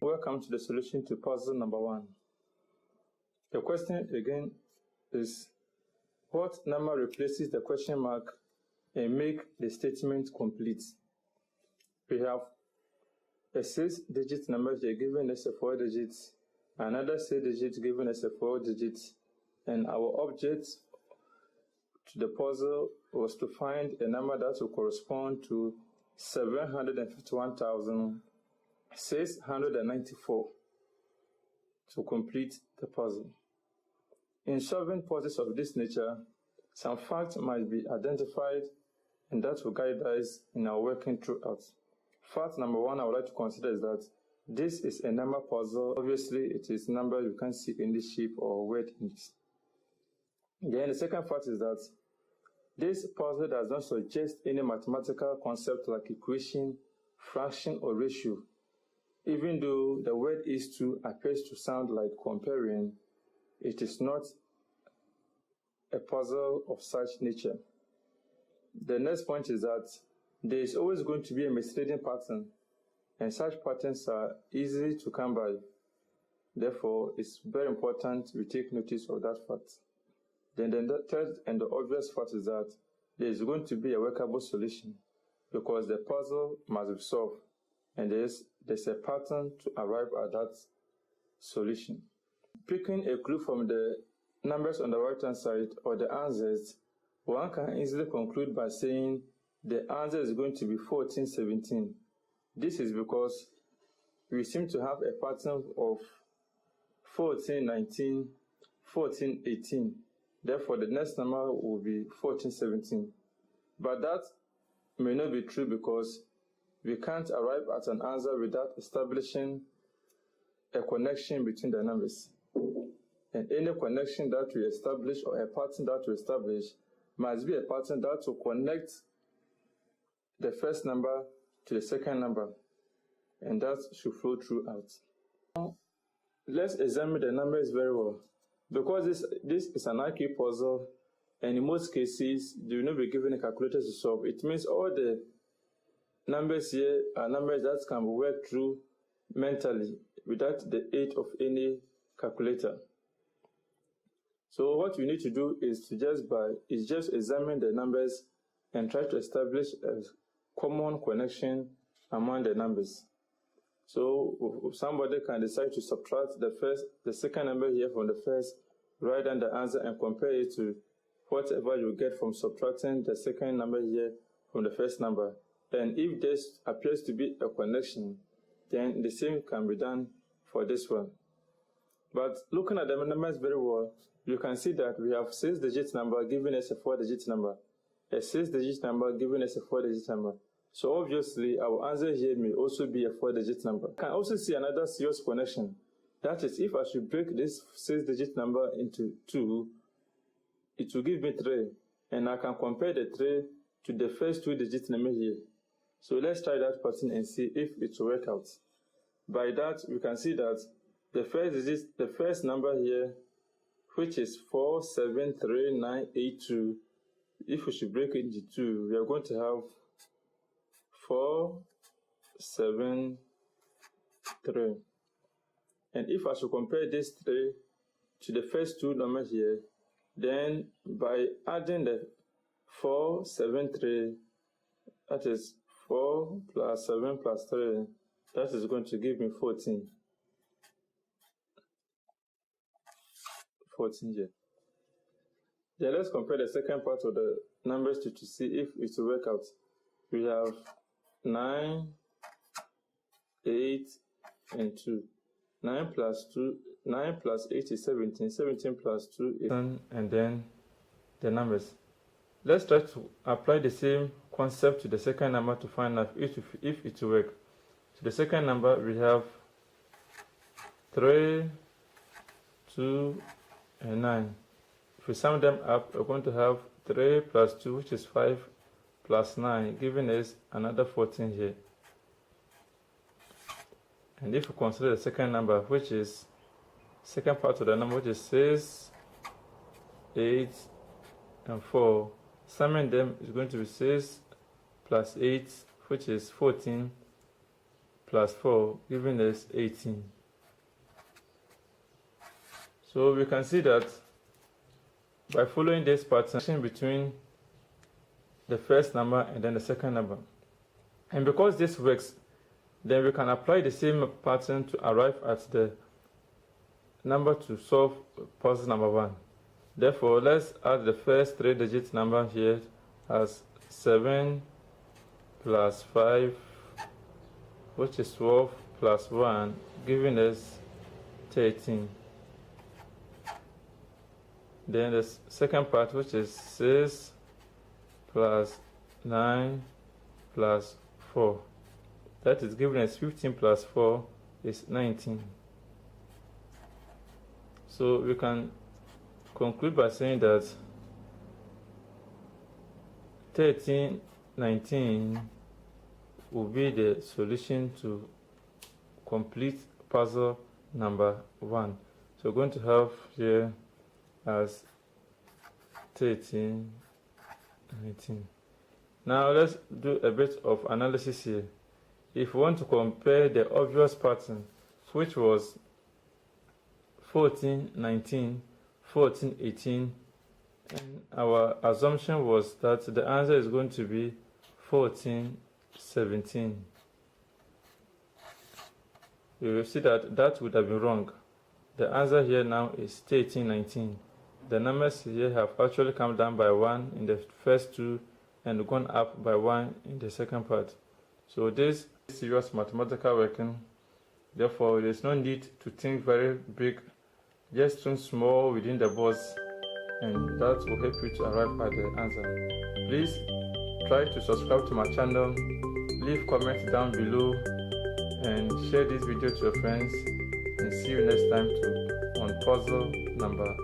welcome to the solution to puzzle number 1. The question again is, what number replaces the question mark and make the statement complete? We have a 6-digit number here given as a 4 digits, another 6 digits given as a 4 digits, and our object to the puzzle was to find a number that will correspond to 751,694 to complete the puzzle. In solving puzzles of this nature, some facts must be identified, and that will guide us in our working throughout. Fact number 1 I would like to consider is that this is a number puzzle. Obviously, it is a number you can't see any shape or word in it. Then the second fact is that this puzzle does not suggest any mathematical concept like equation, fraction, or ratio. Even though the word is to appears to sound like comparing, it is not a puzzle of such nature. The next point is that there is always going to be a misleading pattern, and such patterns are easy to come by. Therefore, it's very important we take notice of that fact. Then the third and the obvious fact is that there is going to be a workable solution, because the puzzle must be solved, and there's a pattern to arrive at that solution. Picking a clue from the numbers on the right hand side or the answers, one can easily conclude by saying the answer is going to be 1417. This is because we seem to have a pattern of 1419, 1418. Therefore, the next number will be 1417. But that may not be true, because we can't arrive at an answer without establishing a connection between the numbers. And any connection that we establish, or a pattern that we establish, must be a pattern that will connect the first number to the second number, and that should flow throughout. Now, let's examine the numbers very well. Because this is an IQ puzzle, and in most cases, you will not be given a calculator to solve. It means all the numbers here are numbers that can be worked through mentally without the aid of any calculator. So what you need to do is to just examine the numbers and try to establish a common connection among the numbers. So somebody can decide to subtract the second number here from the first, write down the answer and compare it to whatever you get from subtracting the second number here from the first number. And if there appears to be a connection, then the same can be done for this one. But looking at the numbers very well, you can see that we have 6-digit number giving us a 4-digit number, a 6-digit number giving us a 4-digit number. So obviously, our answer here may also be a 4-digit number. You can also see another serious connection. That is, if I should break this 6-digit number into 2, it will give me 3. And I can compare the 3 to the first 2-digit number here. So let's try that pattern and see if it will work out. By that, we can see that the first number here, which is 473982, if we should break it into 2, we are going to have 473. And if I should compare this 3 to the first 2 numbers here, then by adding the 473, that is 4 plus 7 plus 3, that is going to give me 14. 14 here. Then let's compare the second part of the numbers to see if it will work out. We have 9, 8, and 2. 9 plus 8 is 17. 17 plus 2 is 10, and then the numbers. Let's try to apply the same concept to the second number to find out if it will work. So the second number, we have 3, 2, and 9. If we sum them up, we're going to have 3 plus 2, which is 5, plus 9, giving us another 14 here. And if we consider the second number, which is second part of the number, which is 6, 8, and 4, summing them is going to be 6 plus 8, which is 14, plus 4, giving us 18. So we can see that by following this pattern between the first number and then the second number. And because this works, then we can apply the same pattern to arrive at the number to solve puzzle number 1. Therefore, let's add the first 3-digit number here as 7 plus 5, which is 12, plus 1, giving us 13. Then the second part, which is 6 plus 9 plus 4. That is giving us 15 plus 4 is 19. So we can conclude by saying that 1319 will be the solution to complete puzzle number 1. So we're going to have here as 1319. Now let's do a bit of analysis here. If we want to compare the obvious pattern, which was 1419, 1418, and our assumption was that the answer is going to be 1417. You will see that that would have been wrong. The answer here now is 1319. The numbers here have actually come down by 1 in the first two and gone up by 1 in the second part. So this is serious mathematical working. Therefore, there is no need to think very big. Just think small within the box, and that will help you to arrive at the answer. Please try to subscribe to my channel, leave comments down below, and share this video to your friends, and see you next time on puzzle number